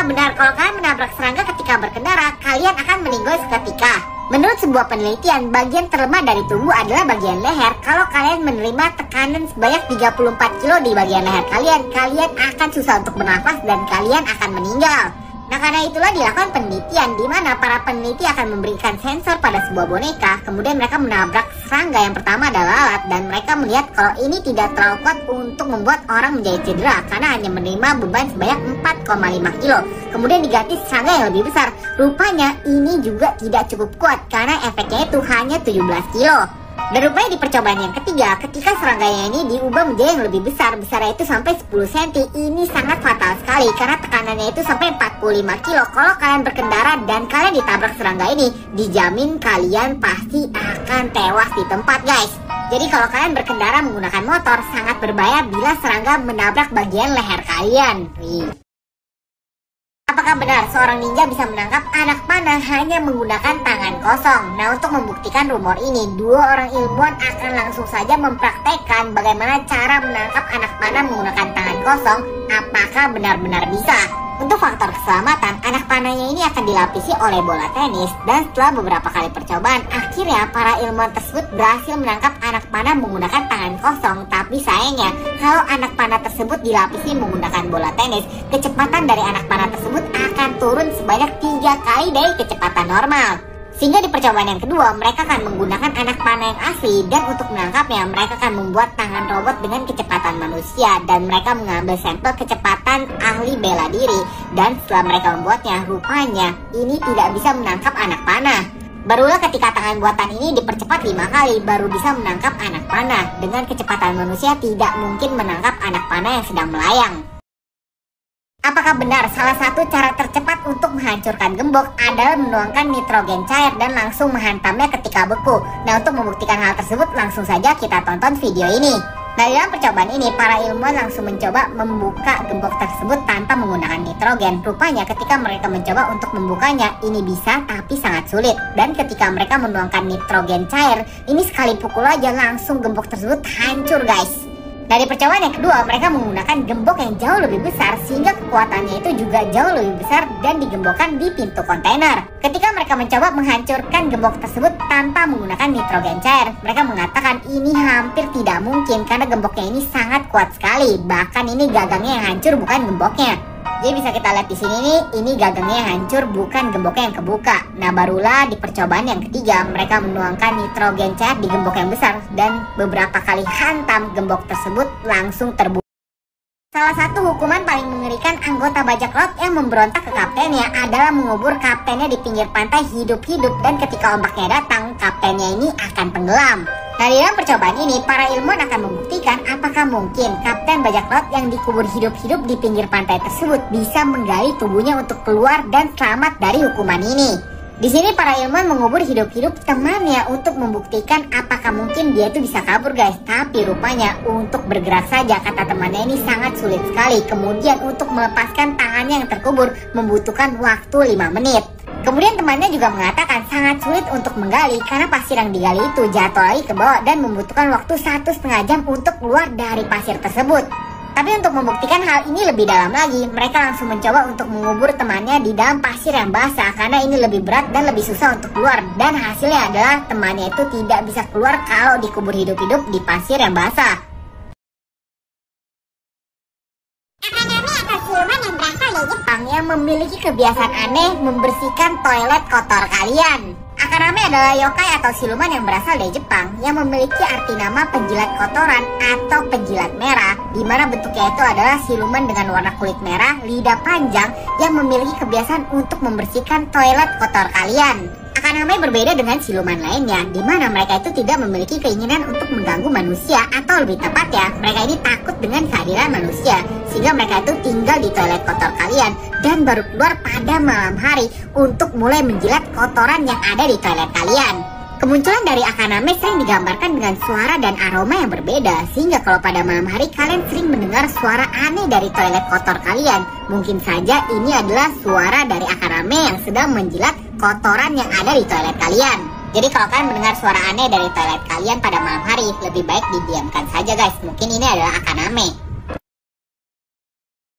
Apakah benar kalau kalian menabrak serangga ketika berkendara, kalian akan meninggal seketika? Menurut sebuah penelitian, bagian terlemah dari tubuh adalah bagian leher. Kalau kalian menerima tekanan sebanyak 34 kilo di bagian leher kalian, kalian akan susah untuk bernafas dan kalian akan meninggal. Nah, karena itulah dilakukan penelitian di mana para peneliti akan memberikan sensor pada sebuah boneka. Kemudian mereka menabrak serangga yang pertama adalah lalat, dan mereka melihat kalau ini tidak terlalu kuat untuk membuat orang menjadi cedera karena hanya menerima beban sebanyak 4,5 kilo. Kemudian diganti serangga yang lebih besar. Rupanya ini juga tidak cukup kuat karena efeknya itu hanya 17 kilo. Dan rupanya di percobaan yang ketiga, ketika serangganya ini diubah menjadi yang lebih besar, besarnya itu sampai 10 cm, ini sangat fatal sekali karena tekanannya itu sampai 45 kilo. Kalau kalian berkendara dan kalian ditabrak serangga ini, dijamin kalian pasti akan tewas di tempat, guys. Jadi kalau kalian berkendara menggunakan motor, sangat berbahaya bila serangga menabrak bagian leher kalian. Apakah benar seorang ninja bisa menangkap anak panah hanya menggunakan tangan kosong? Nah, untuk membuktikan rumor ini, dua orang ilmuwan akan langsung saja mempraktekkan bagaimana cara menangkap anak panah menggunakan tangan kosong. Apakah benar-benar bisa? Untuk faktor keselamatan, anak panahnya ini akan dilapisi oleh bola tenis. Dan setelah beberapa kali percobaan, akhirnya para ilmuwan tersebut berhasil menangkap anak panah menggunakan tangan kosong. Tapi sayangnya, kalau anak panah tersebut dilapisi menggunakan bola tenis, kecepatan dari anak panah tersebut akan turun sebanyak 3 kali dari kecepatan normal. Sehingga di percobaan yang kedua, mereka akan menggunakan anak panah yang asli, dan untuk menangkapnya mereka akan membuat tangan robot dengan kecepatan manusia, dan mereka mengambil sampel kecepatan ahli bela diri. Dan setelah mereka membuatnya, rupanya ini tidak bisa menangkap anak panah. Barulah ketika tangan buatan ini dipercepat 5 kali baru bisa menangkap anak panah. Dengan kecepatan manusia tidak mungkin menangkap anak panah yang sedang melayang. Apakah benar salah satu cara tercepat untuk menghancurkan gembok adalah menuangkan nitrogen cair dan langsung menghantamnya ketika beku? Nah, untuk membuktikan hal tersebut langsung saja kita tonton video ini. Nah, dalam percobaan ini para ilmuwan langsung mencoba membuka gembok tersebut tanpa menggunakan nitrogen. Rupanya ketika mereka mencoba untuk membukanya, ini bisa tapi sangat sulit. Dan ketika mereka menuangkan nitrogen cair, ini sekali pukul aja langsung gembok tersebut hancur, guys. Dari percobaan yang kedua, mereka menggunakan gembok yang jauh lebih besar sehingga kekuatannya itu juga jauh lebih besar dan digembokkan di pintu kontainer. Ketika mereka mencoba menghancurkan gembok tersebut tanpa menggunakan nitrogen cair, mereka mengatakan ini hampir tidak mungkin karena gemboknya ini sangat kuat sekali. Bahkan ini gagangnya yang hancur, bukan gemboknya. Jadi bisa kita lihat di sini nih, ini gagangnya yang hancur, bukan gemboknya yang kebuka. Nah, barulah di percobaan yang ketiga mereka menuangkan nitrogen cair di gembok yang besar dan beberapa kali hantam gembok tersebut langsung terbuka. Salah satu hukuman paling mengerikan anggota bajak laut yang memberontak ke kaptennya adalah mengubur kaptennya di pinggir pantai hidup-hidup, dan ketika ombaknya datang, kaptennya ini akan tenggelam. Nah, di dalam percobaan ini, para ilmuwan akan membuktikan apakah mungkin kapten bajak laut yang dikubur hidup-hidup di pinggir pantai tersebut bisa menggali tubuhnya untuk keluar dan selamat dari hukuman ini. Di sini para ilmuwan mengubur hidup-hidup temannya untuk membuktikan apakah mungkin dia itu bisa kabur, guys. Tapi rupanya untuk bergerak saja, kata temannya, ini sangat sulit sekali. Kemudian untuk melepaskan tangannya yang terkubur membutuhkan waktu 5 menit. Kemudian temannya juga mengatakan sangat sulit untuk menggali karena pasir yang digali itu jatuh lagi ke bawah dan membutuhkan waktu 1,5 jam untuk keluar dari pasir tersebut. Tapi untuk membuktikan hal ini lebih dalam lagi, mereka langsung mencoba untuk mengubur temannya di dalam pasir yang basah karena ini lebih berat dan lebih susah untuk keluar. Dan hasilnya adalah temannya itu tidak bisa keluar kalau dikubur hidup-hidup di pasir yang basah. Siluman yang berasal dari Jepang yang memiliki kebiasaan aneh membersihkan toilet kotor kalian. Akaname adalah yokai atau siluman yang berasal dari Jepang yang memiliki arti nama penjilat kotoran atau penjilat merah, di mana bentuknya itu adalah siluman dengan warna kulit merah, lidah panjang yang memiliki kebiasaan untuk membersihkan toilet kotor kalian. Akaname berbeda dengan siluman lainnya, di mana mereka itu tidak memiliki keinginan untuk mengganggu manusia, atau lebih tepatnya, mereka ini takut dengan kehadiran manusia, sehingga mereka itu tinggal di toilet kotor kalian dan baru keluar pada malam hari untuk mulai menjilat kotoran yang ada di toilet kalian. Kemunculan dari Akaname sering digambarkan dengan suara dan aroma yang berbeda, sehingga kalau pada malam hari kalian sering mendengar suara aneh dari toilet kotor kalian. Mungkin saja ini adalah suara dari Akaname yang sedang menjilat kotoran yang ada di toilet kalian. Jadi kalau kalian mendengar suara aneh dari toilet kalian pada malam hari, lebih baik didiamkan saja, guys. Mungkin ini adalah Akaname.